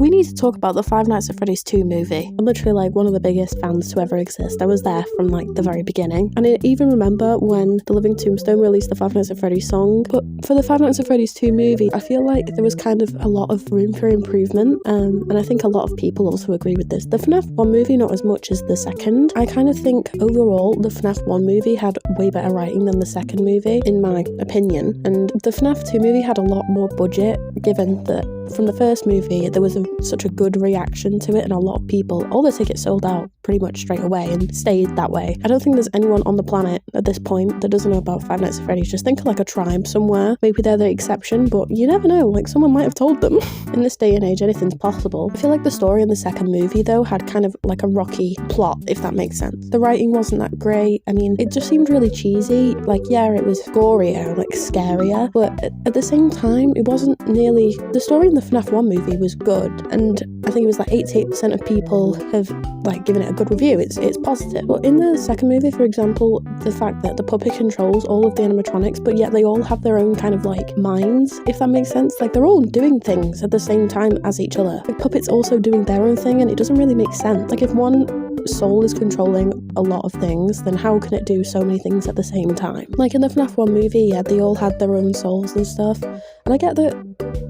We need to talk about the Five Nights at Freddy's 2 movie. I'm literally like one of the biggest fans to ever exist. I was there from like the very beginning. And I even remember when The Living Tombstone released the Five Nights at Freddy's song. But for the Five Nights at Freddy's 2 movie, I feel like there was kind of a lot of room for improvement. And I think a lot of people also agree with this. The FNAF 1 movie, not as much as the second. I kind of think overall the FNAF 1 movie had way better writing than the second movie, in my opinion. And the FNAF 2 movie had a lot more budget, given that from the first movie there was such a good reaction to it, and a lot of people, all the tickets sold out pretty much straight away and stayed that way. I don't think there's anyone on the planet at this point that doesn't know about Five Nights at Freddy's. Just think of like a tribe somewhere. Maybe they're the exception, but you never know, like someone might have told them. In this day and age, anything's possible. I feel like the story in the second movie though had kind of like a rocky plot, if that makes sense. The writing wasn't that great. I mean, it just seemed really cheesy. Like, yeah, it was gorier, like scarier, but at the same time, it wasn't nearly... The story in the FNAF 1 movie was good, and I think it was like 88% of people have like given it a good review. It's positive. But in the second movie, for example, the fact that the puppet controls all of the animatronics, but yet they all have their own kind of like minds, if that makes sense. Like, they're all doing things at the same time as each other. The puppet's also doing their own thing, and it doesn't really make sense. Like, if one soul is controlling a lot of things, then how can it do so many things at the same time? Like in the FNAF 1 movie, yeah, they all had their own souls and stuff, and I get that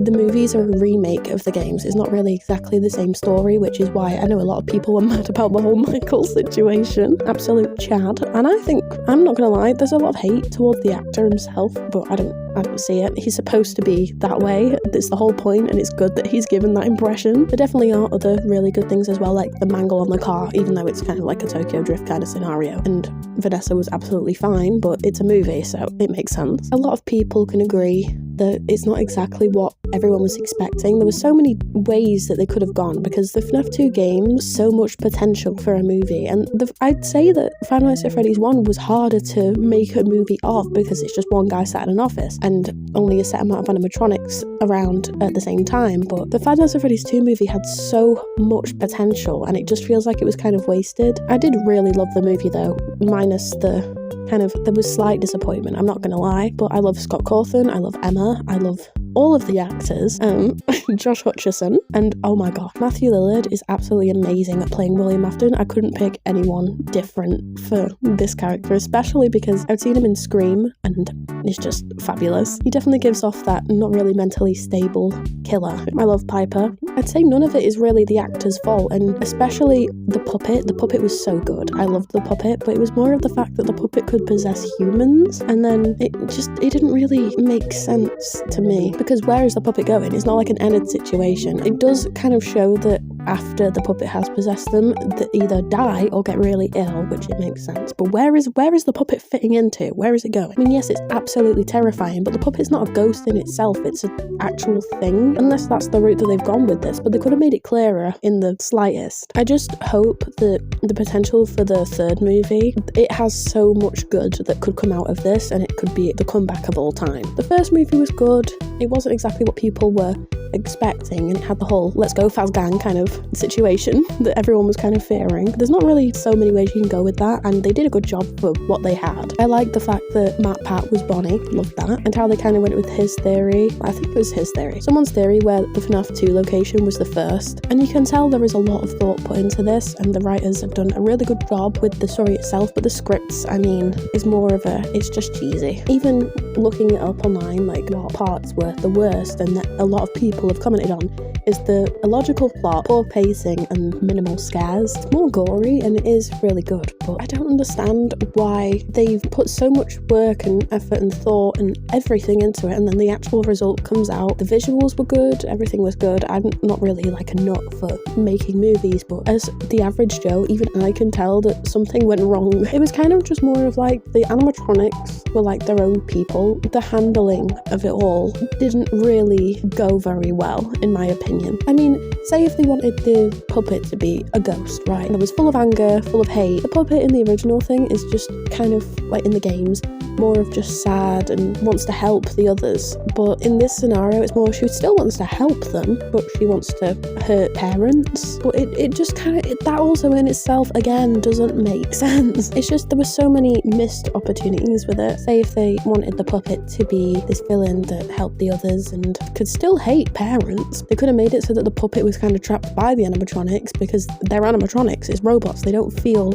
the movies are a remake of the games. It's not really exactly the same story, which is why I know a lot of people were mad about the whole Michael situation. Absolute Chad. And I think, I'm not gonna lie, there's a lot of hate towards the actor himself, but I don't see it. He's supposed to be that way. It's the whole point, and it's good that he's given that impression. There definitely are other really good things as well, like the mangle on the car, even though it's kind of like a Tokyo Drift kind of scenario. And Vanessa was absolutely fine, but it's a movie, so it makes sense. A lot of people can agree that it's not exactly what everyone was expecting. There were so many ways that they could have gone, because the FNAF 2 game, so much potential for a movie, and I'd say that Five Nights at Freddy's 1 was harder to make a movie of, because it's just one guy sat in an office and only a set amount of animatronics around at the same time. But the Five Nights at Freddy's 2 movie had so much potential, and it just feels like it was kind of wasted. I did really love the movie though, minus the there was slight disappointment, I'm not gonna lie, but I love Scott Cawthon, I love Emma, I love all of the actors, Josh Hutcherson, and oh my god, Matthew Lillard is absolutely amazing at playing William Afton. I couldn't pick anyone different for this character, especially because I've seen him in Scream, and he's just fabulous. He definitely gives off that not really mentally stable killer. I love Piper. I'd say none of it is really the actor's fault, and especially the puppet. The puppet was so good. I loved the puppet, but it was more of the fact that the puppet could possess humans, and then it didn't really make sense to me, because where is the puppet going? It's not like an Enid situation. It does kind of show that after the puppet has possessed them, they either die or get really ill, which it makes sense. But where is the puppet fitting into? Where is it going? I mean, yes, it's absolutely terrifying, but the puppet's not a ghost in itself. It's an actual thing, unless that's the route that they've gone with this, but they could have made it clearer in the slightest. I just hope that the potential for the third movie, it has so much good that could come out of this, and it could be the comeback of all time. The first movie was good. It wasn't exactly what people were expecting, and it had the whole let's go Faz gang kind of situation that everyone was kind of fearing. There's not really so many ways you can go with that, and they did a good job for what they had. I like the fact that Matt Pat was Bonnie, loved that, and how they kind of went with his theory. I think it was his theory, someone's theory, where the FNAF 2 location was the first, and you can tell there is a lot of thought put into this, and the writers have done a really good job with the story itself, but the scripts, I mean, is more of it's just cheesy. Even looking it up online, like what parts were the worst, and that a lot of people have commented on, is the illogical plot, poor pacing, and minimal scares. It's more gory, and it is really good, but I don't understand why they've put so much work and effort and thought and everything into it, and then the actual result comes out. The visuals were good, everything was good. I'm not really like a nut for making movies, but as the average Joe, even I can tell that something went wrong. It was kind of just more of like the animatronics were like their own people. The handling of it all didn't really go very well, in my opinion. I mean, say if they wanted the puppet to be a ghost, right? And it was full of anger, full of hate. The puppet in the original thing is just kind of like in the games, more of just sad and wants to help the others. But in this scenario, it's more she still wants to help them, but she wants to hurt parents. But it just kind of, that also in itself, again, doesn't make sense. It's just there were so many missed opportunities with it. Say if they wanted the puppet to be this villain that helped the others and could still hate parents. They could have made it so that the puppet was kind of trapped by the animatronics, because they're animatronics, it's robots, they don't feel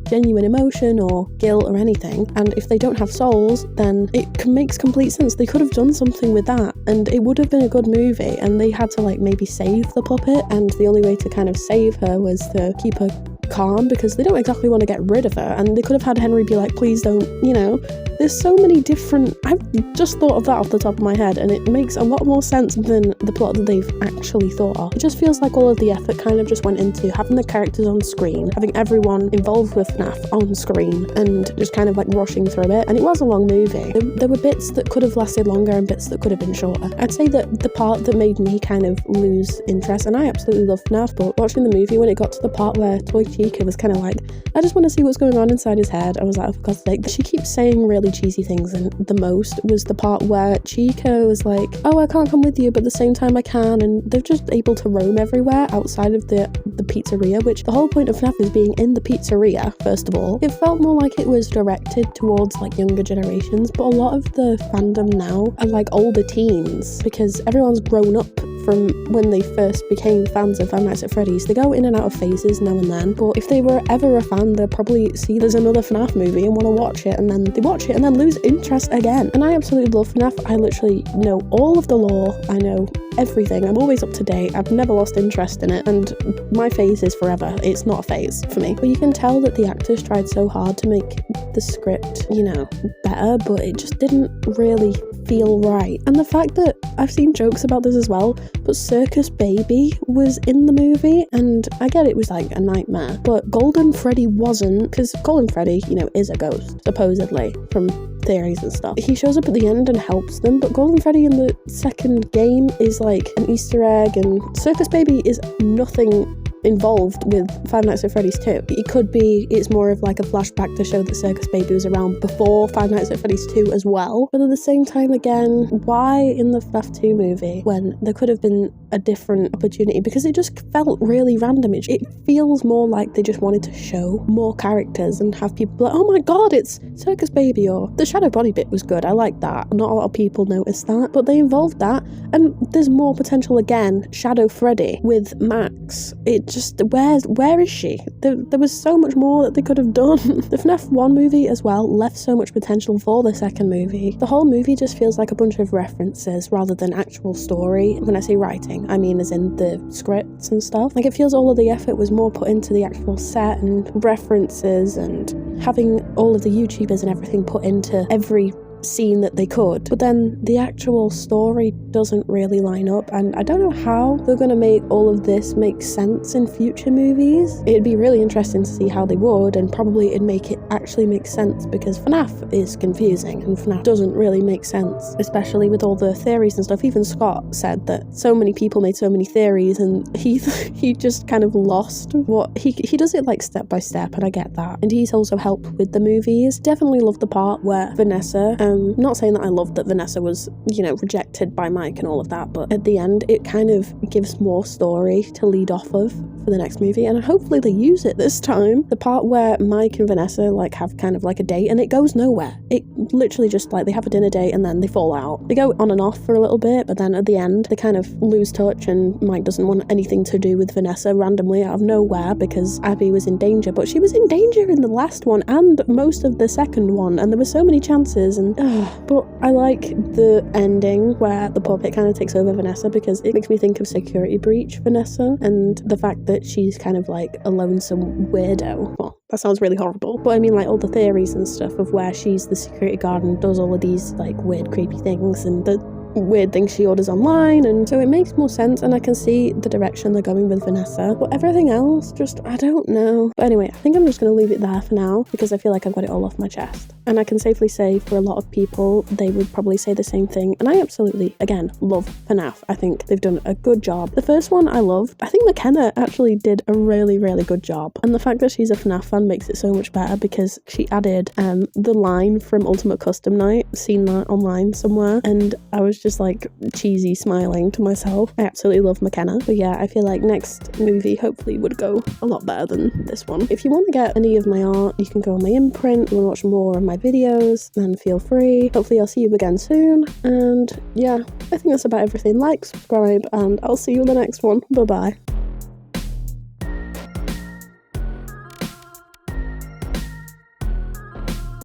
genuine emotion or guilt or anything, and if they don't have souls, then it makes complete sense. They could have done something with that and it would have been a good movie, and they had to like maybe save the puppet, and the only way to kind of save her was to keep her calm, because they don't exactly want to get rid of her, and they could have had Henry be like, please don't, there's so many different. I've just thought of that off the top of my head, and it makes a lot more sense than the plot that they've actually thought of. It just feels like all of the effort kind of just went into having the characters on screen, having everyone involved with FNAF on screen, and just kind of like rushing through it. And it was a long movie. There were bits that could have lasted longer and bits that could have been shorter. I'd say that the part that made me kind of lose interest, and I absolutely love FNAF, but watching the movie, when it got to the part where Toy Chica was kind of like, I just want to see what's going on inside his head, I was like, oh, for God's sake. She keeps saying really cheesy things, and the most was the part where Chica was like, oh, I can't come with you, but at the same time I can, and they're just able to roam everywhere outside of the pizzeria, which the whole point of FNAF is being in the pizzeria, first of all. It felt more like it was directed towards like younger generations, but a lot of the fandom now are like older teens, because everyone's grown up from when they first became fans of Five Nights at Freddy's. They go in and out of phases now and then, but if they were ever a fan, they'll probably see there's another FNAF movie and want to watch it, and then they watch it and then lose interest again. And I absolutely love FNAF. I literally know all of the lore. I know everything. I'm always up to date. I've never lost interest in it, and my phase is forever. It's not a phase for me. But you can tell that the actors tried so hard to make the script, better, but it just didn't really feel right. And the fact that I've seen jokes about this as well, but Circus Baby was in the movie, and I get it was like a nightmare, but Golden Freddy wasn't, because Golden Freddy, is a ghost, supposedly, from theories and stuff. He shows up at the end and helps them, but Golden Freddy in the second game is like an Easter egg, and Circus Baby is nothing involved with Five Nights at Freddy's 2. It could be it's more of like a flashback to show that Circus Baby was around before Five Nights at Freddy's 2 as well. But at the same time, again, why in the FNAF 2 movie when there could have been a different opportunity? Because it just felt really random. It feels more like they just wanted to show more characters and have people be like, oh my god, it's Circus Baby, or the Shadow Body bit was good. I like that. Not a lot of people noticed that, but they involved that, and there's more potential again. Shadow Freddy with Max. It just, where is she? There was so much more that they could have done. The FNAF 1 movie as well left so much potential for the second movie. The whole movie just feels like a bunch of references rather than actual story. When I say writing, I mean as in the scripts and stuff. Like, it feels all of the effort was more put into the actual set and references, and having all of the YouTubers and everything put into every scene that they could, but then the actual story doesn't really line up, and I don't know how they're going to make all of this make sense in future movies. It'd be really interesting to see how they would, and probably it'd make it actually make sense, because FNAF is confusing and FNAF doesn't really make sense, especially with all the theories and stuff. Even Scott said that so many people made so many theories, and he just kind of lost what he does it like step by step, and I get that. And he's also helped with the movies. Definitely loved the part where Vanessa, not saying that I loved that Vanessa was, rejected by Mike and all of that, but at the end, it kind of gives more story to lead off of for the next movie, and hopefully they use it this time. The part where Mike and Vanessa have kind of like a date, and it goes nowhere. It literally just they have a dinner date and then they fall out. They go on and off for a little bit, but then at the end, they kind of lose touch, and Mike doesn't want anything to do with Vanessa randomly out of nowhere because Abby was in danger, but she was in danger in the last one and most of the second one, and there were so many chances, and but I like the ending where the puppet kind of takes over Vanessa, because it makes me think of Security Breach Vanessa, and the fact that she's kind of like a lonesome weirdo. Well, that sounds really horrible, but I mean all the theories and stuff of where she's the security guard and does all of these weird creepy things, and the weird things she orders online, and so it makes more sense, and I can see the direction they're going with Vanessa, but everything else, just, I don't know. But anyway, I think I'm just going to leave it there for now, because I feel like I've got it all off my chest, and I can safely say for a lot of people, they would probably say the same thing, and I absolutely, again, love FNAF. I think they've done a good job. The first one I loved. I think McKenna actually did a really, really good job, and the fact that she's a FNAF fan makes it so much better, because she added the line from Ultimate Custom Night, seen that online somewhere, and I was just like cheesy smiling to myself. I absolutely love McKenna. But yeah, I feel like next movie hopefully would go a lot better than this one. If you want to get any of my art, you can go on my imprint. You want to watch more of my videos, then feel free. Hopefully I'll see you again soon. And yeah, I think that's about everything. Like, subscribe, and I'll see you in the next one. Bye bye.